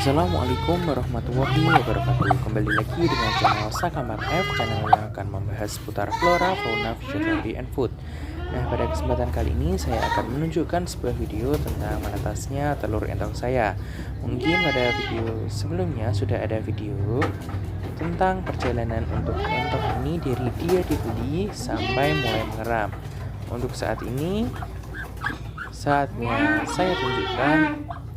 Assalamualaikum warahmatullahi wabarakatuh. Kembali lagi dengan channel Sakamar F, channel yang akan membahas seputar flora, fauna, physiotherapy, and food. Nah, pada kesempatan kali ini saya akan menunjukkan sebuah video tentang menetasnya telur entok saya. Mungkin pada video sebelumnya sudah ada video tentang perjalanan untuk entok ini dari dia dibeli sampai mulai mengeram. Untuk saat ini, saatnya saya tunjukkan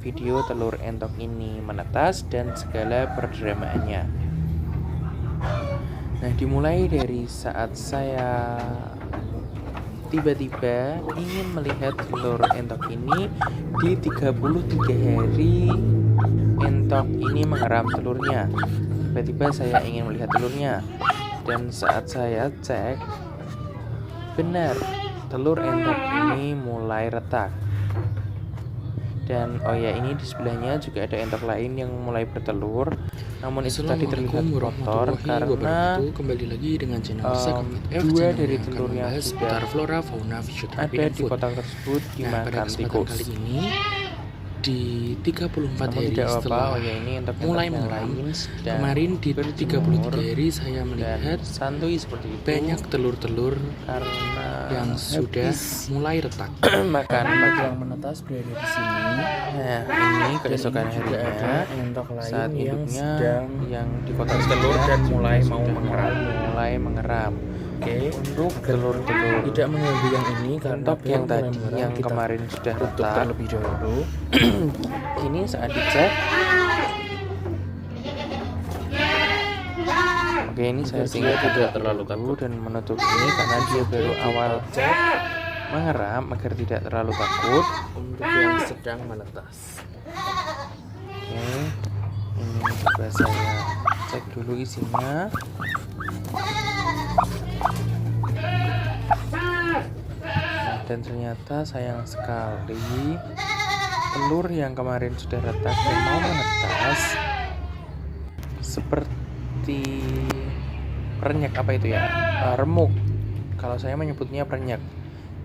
video telur entok ini menetas dan segala perdramaannya. Nah, dimulai dari saat saya tiba-tiba ingin melihat telur entok ini di 33 hari entok ini mengeram telurnya. Tiba-tiba saya ingin melihat telurnya, dan saat saya cek, benar, telur entok ini mulai retak. Dan ini di sebelahnya juga ada entok lain yang mulai bertelur, namun itu tadi terlihat kotor karena kembali lagi dengan channel dua dari telur yang sudah flora, fauna, ada di kotak tersebut dimakan tikus. Kali ini di 34 Namun hari tidak setelah ini entok mulai yang mengeram, lain kemarin di 33 hari saya melihat santuy seperti itu, banyak telur-telur karena yang sudah mulai retak. makan Yang menetas berada di sini. Nah, ini keesokan harinya entok saat induknya yang di kotak telur dan mulai mau mengeram. Oke, untuk telur-telur Tidak mengganggu yang ini karena entok yang tadi yang kemarin sudah retak terlebih dahulu. ini saat dicek. Oke, ini saya singgah tidak terlalu takut dan menutup ini karena dia baru awal mengeram agar tidak terlalu takut. Untuk yang sedang menetas. Oke, ini coba saya cek dulu isinya. Dan ternyata sayang sekali telur yang kemarin sudah retak dan mau menetas seperti perenyak, apa itu ya, remuk, kalau saya menyebutnya perenyak,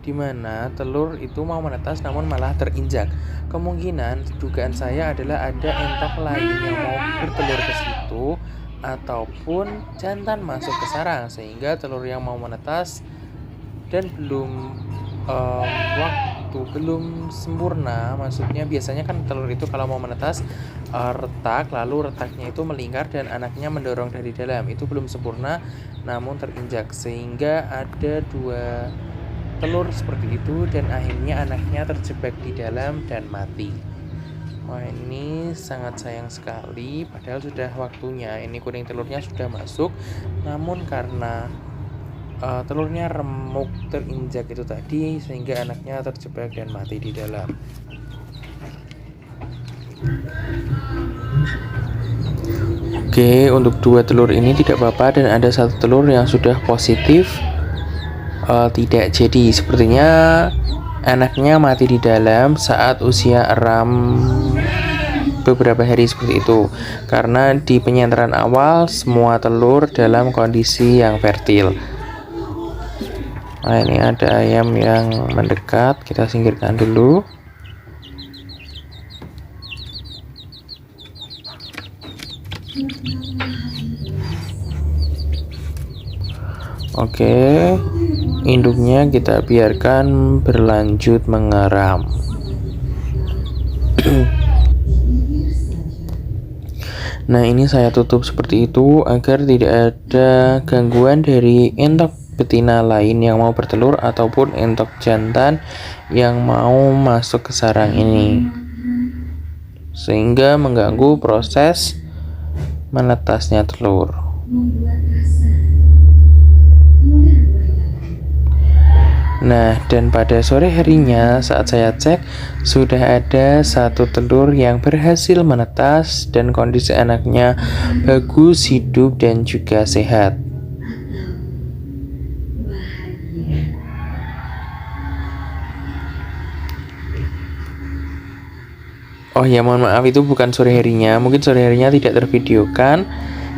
dimana telur itu mau menetas namun malah terinjak. Kemungkinan dugaan saya adalah ada entok lain yang mau bertelur ke situ ataupun jantan masuk ke sarang sehingga telur yang mau menetas dan belum sempurna. Maksudnya biasanya kan telur itu kalau mau menetas retak, lalu retaknya itu melingkar dan anaknya mendorong dari dalam. Itu belum sempurna namun terinjak, sehingga ada dua telur seperti itu dan akhirnya anaknya terjebak di dalam dan mati. Wah, ini sangat sayang sekali, padahal sudah waktunya. Ini kuning telurnya sudah masuk, namun karena telurnya remuk terinjak itu tadi sehingga anaknya terjebak dan mati di dalam. Oke, untuk dua telur ini tidak apa-apa dan ada satu telur yang sudah positif tidak jadi. Sepertinya anaknya mati di dalam saat usia eram beberapa hari seperti itu, karena di penyenteran awal semua telur dalam kondisi yang fertil. Nah, ini ada ayam yang mendekat, kita singkirkan dulu. Oke, induknya kita biarkan berlanjut mengeram. Nah, ini saya tutup seperti itu agar tidak ada gangguan dari entok betina lain yang mau bertelur ataupun entok jantan yang mau masuk ke sarang ini, sehingga mengganggu proses menetasnya telur. Nah, dan pada sore harinya saat saya cek sudah ada satu telur yang berhasil menetas dan kondisi anaknya bagus, hidup dan juga sehat. Oh ya, mohon maaf, itu bukan sore harinya, mungkin sore harinya tidak tervideokan.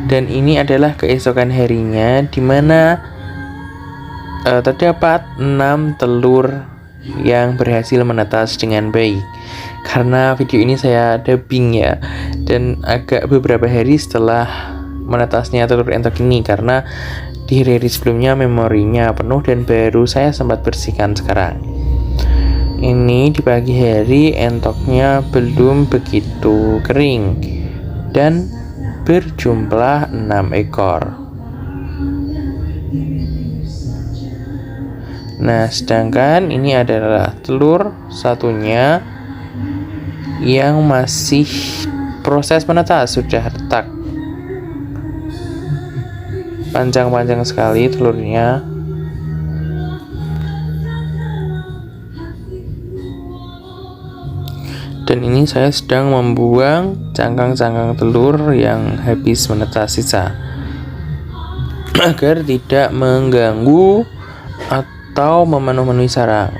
Dan ini adalah keesokan harinya, di mana terdapat 6 telur yang berhasil menetas dengan baik. karena video ini saya dubbing ya, dan agak beberapa hari setelah menetasnya telur entok ini, karena di hari sebelumnya memorinya penuh dan baru saya sempat bersihkan sekarang. Ini di pagi hari entoknya belum begitu kering dan berjumlah 6 ekor. Nah, sedangkan ini adalah telur satunya yang masih proses menetas, sudah retak. Panjang-panjang sekali telurnya. Dan ini saya sedang membuang cangkang-cangkang telur yang habis menetas sisa agar tidak mengganggu atau memenuhi sarang.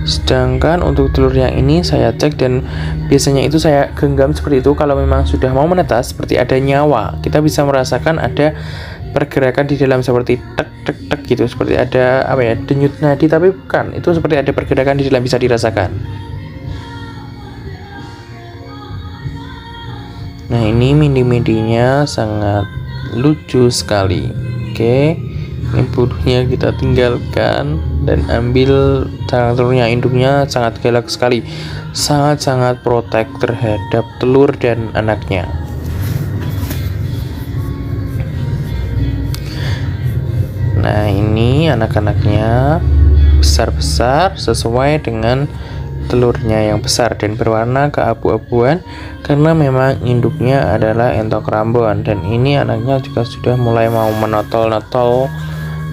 Sedangkan untuk telur yang ini saya cek, dan biasanya itu saya genggam seperti itu kalau memang sudah mau menetas, seperti ada nyawa. Kita bisa merasakan ada pergerakan di dalam seperti tek tek tek gitu, seperti ada denyut nadi, tapi bukan, itu seperti ada pergerakan di dalam, bisa dirasakan. Nah, ini mindi-mindinya sangat lucu sekali. Oke, ini bulunya kita tinggalkan dan ambil cangkang telurnya. Induknya sangat galak sekali, sangat-sangat protek terhadap telur dan anaknya. Nah, ini anak-anaknya besar-besar sesuai dengan telurnya yang besar dan berwarna keabu-abuan, karena memang induknya adalah entok rambon, dan ini anaknya juga sudah mulai mau menotol-notol,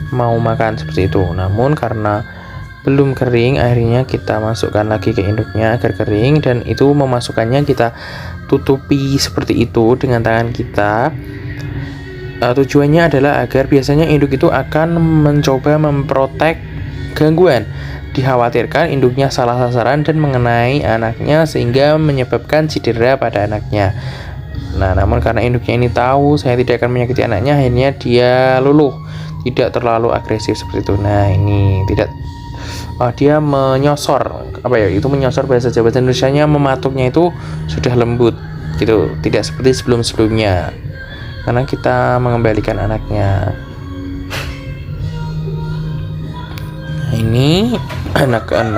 mau makan seperti itu. Namun karena belum kering, akhirnya kita masukkan lagi ke induknya agar kering, dan itu memasukkannya kita tutupi seperti itu dengan tangan kita. Tujuannya adalah agar biasanya induk itu akan mencoba memprotek gangguan. Dikhawatirkan induknya salah sasaran dan mengenai anaknya sehingga menyebabkan cedera pada anaknya. Nah, namun karena induknya ini tahu saya tidak akan menyakiti anaknya, akhirnya dia luluh, tidak terlalu agresif seperti itu. Nah, ini tidak dia menyosor, itu menyosor, bahasa Jawa dan Indonesianya mematuknya itu sudah lembut gitu, tidak seperti sebelum-sebelumnya karena kita mengembalikan anaknya. Ini anak ke-6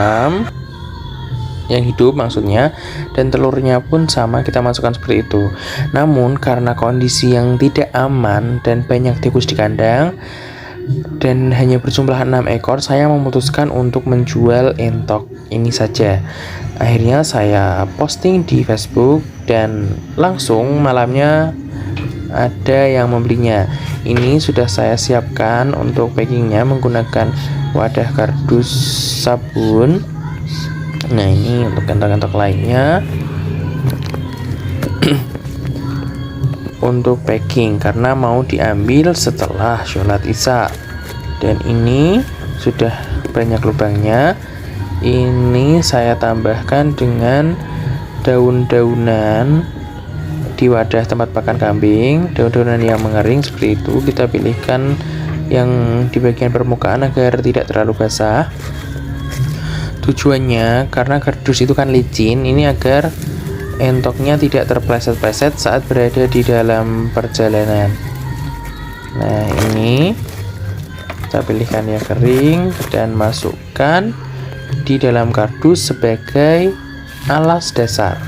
yang hidup maksudnya, dan telurnya pun sama kita masukkan seperti itu. Namun karena kondisi yang tidak aman dan banyak tikus di kandang dan hanya berjumlah 6 ekor, saya memutuskan untuk menjual entok ini saja. Akhirnya saya posting di Facebook dan langsung malamnya ada yang membelinya. Ini sudah saya siapkan untuk packingnya menggunakan wadah kardus sabun. Nah, ini untuk entok-entok lainnya untuk packing karena mau diambil setelah sholat isya. Dan ini sudah banyak lubangnya. Ini saya tambahkan dengan daun-daunan di wadah tempat pakan kambing, daun-daunan yang mengering seperti itu. Kita pilihkan yang di bagian permukaan agar tidak terlalu basah. Tujuannya karena kardus itu kan licin, ini agar entoknya tidak terpleset-pleset saat berada di dalam perjalanan. Nah, ini kita pilihkan yang kering dan masukkan di dalam kardus sebagai alas dasar.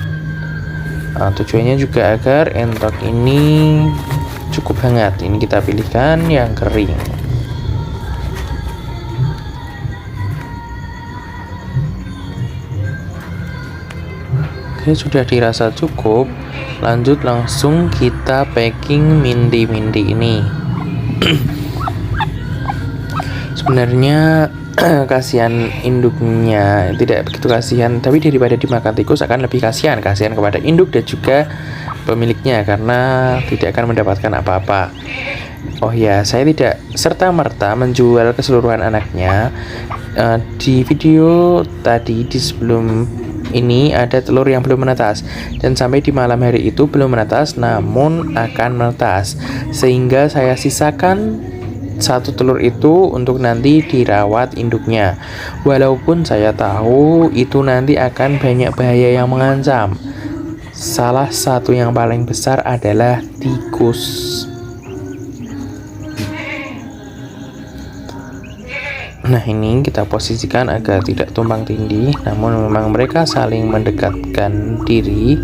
Nah, tujuannya juga agar entok ini cukup hangat. Ini kita pilihkan yang kering. Oke, sudah dirasa cukup. Lanjut langsung kita packing mindi-mindi ini. Sebenarnya kasihan induknya, tidak begitu kasihan, tapi daripada dimakan tikus akan lebih kasihan kepada induk dan juga pemiliknya karena tidak akan mendapatkan apa-apa. Oh ya, saya tidak serta-merta menjual keseluruhan anaknya. Di video tadi di sebelum ini ada telur yang belum menetas, dan sampai di malam hari itu belum menetas namun akan menetas, sehingga saya sisakan satu telur itu untuk nanti dirawat induknya. Walaupun saya tahu itu nanti akan banyak bahaya yang mengancam. Salah satu yang paling besar adalah tikus. Nah, ini kita posisikan agar tidak tumpang tindih, namun memang mereka saling mendekatkan diri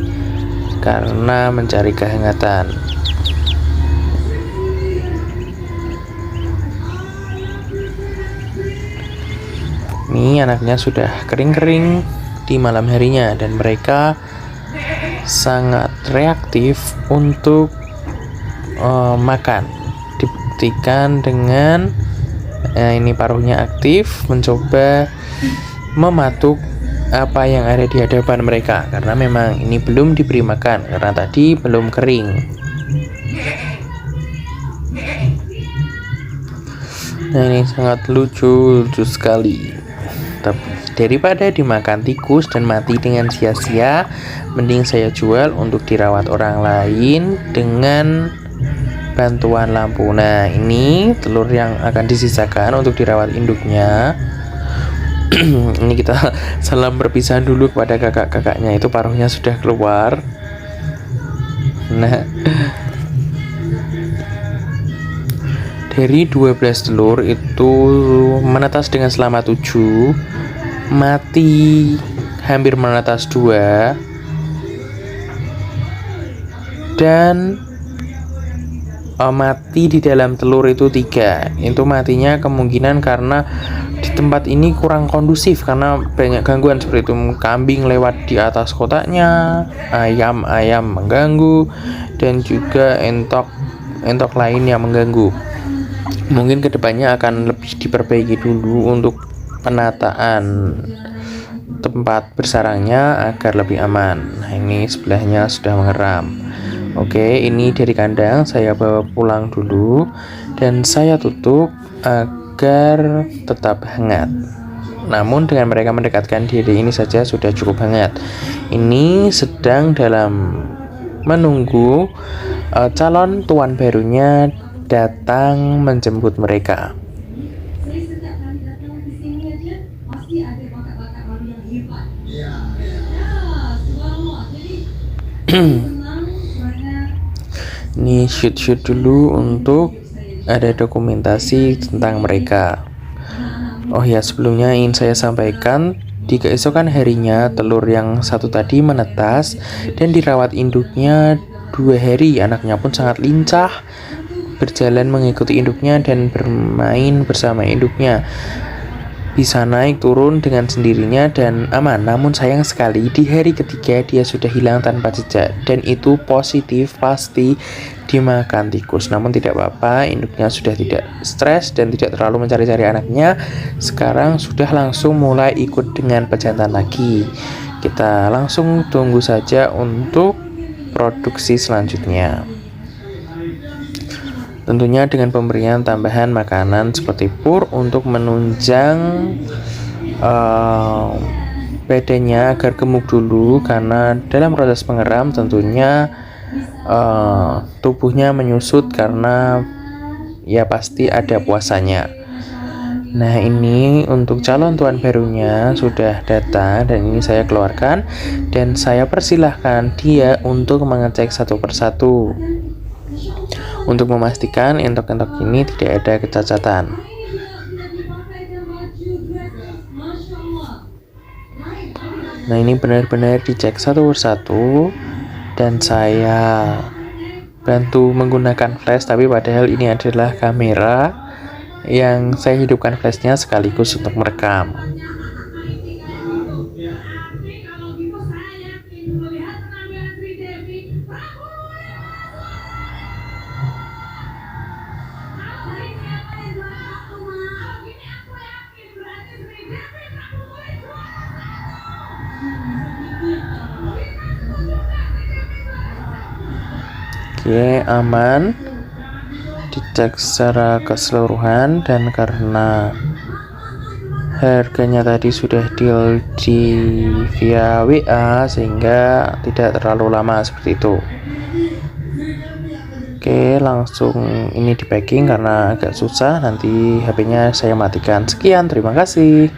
karena mencari kehangatan. Ini anaknya sudah kering-kering di malam harinya dan mereka sangat reaktif untuk makan. Dibuktikan dengan ini paruhnya aktif mencoba mematuk apa yang ada di hadapan mereka, karena memang ini belum diberi makan karena tadi belum kering. Nah, ini sangat lucu sekali. Tapi daripada dimakan tikus dan mati dengan sia-sia, mending saya jual untuk dirawat orang lain dengan bantuan lampu. Nah, ini telur yang akan disisakan untuk dirawat induknya. Ini kita salam perpisahan dulu kepada kakak-kakaknya, itu paruhnya sudah keluar. Nah, dari 12 telur itu menetas dengan selamat 7, mati hampir menetas 2, dan mati di dalam telur itu 3. Itu matinya kemungkinan karena di tempat ini kurang kondusif karena banyak gangguan seperti itu. Kambing lewat di atas kotaknya, ayam mengganggu, dan juga entok lain yang mengganggu. Mungkin kedepannya akan lebih diperbaiki dulu untuk penataan tempat bersarangnya agar lebih aman. Nah, ini sebelahnya sudah mengeram. Oke, ini dari kandang saya bawa pulang dulu dan saya tutup agar tetap hangat. Namun dengan mereka mendekatkan diri ini saja sudah cukup hangat. Ini sedang dalam menunggu calon tuan barunya datang menjemput mereka. Ini shoot dulu untuk ada dokumentasi tentang mereka. Oh ya, sebelumnya ingin saya sampaikan, di keesokan harinya telur yang satu tadi menetas dan dirawat induknya 2 hari. Anaknya pun sangat lincah, berjalan mengikuti induknya dan bermain bersama induknya. Bisa naik turun dengan sendirinya dan aman. Namun sayang sekali di hari ketiga dia sudah hilang tanpa jejak, dan itu positif pasti dimakan tikus. Namun tidak apa-apa, induknya sudah tidak stres dan tidak terlalu mencari-cari anaknya. Sekarang sudah langsung mulai ikut dengan pejantan lagi. Kita langsung tunggu saja untuk produksi selanjutnya. Tentunya dengan pemberian tambahan makanan seperti pur untuk menunjang badannya agar gemuk dulu, karena dalam proses pengeram tentunya tubuhnya menyusut karena ya pasti ada puasanya. Nah, ini untuk calon tuan barunya sudah datang dan ini saya keluarkan dan saya persilahkan dia untuk mengecek satu persatu untuk memastikan entok-entok ini tidak ada kecacatan. Nah, ini benar-benar dicek satu persatu dan saya bantu menggunakan flash, tapi padahal ini adalah kamera yang saya hidupkan flashnya sekaligus untuk merekam. Oke, aman, dicek secara keseluruhan, dan karena harganya tadi sudah deal via WA sehingga tidak terlalu lama seperti itu. Oke, langsung ini di packing karena agak susah. Nanti HP-nya saya matikan. Sekian, terima kasih.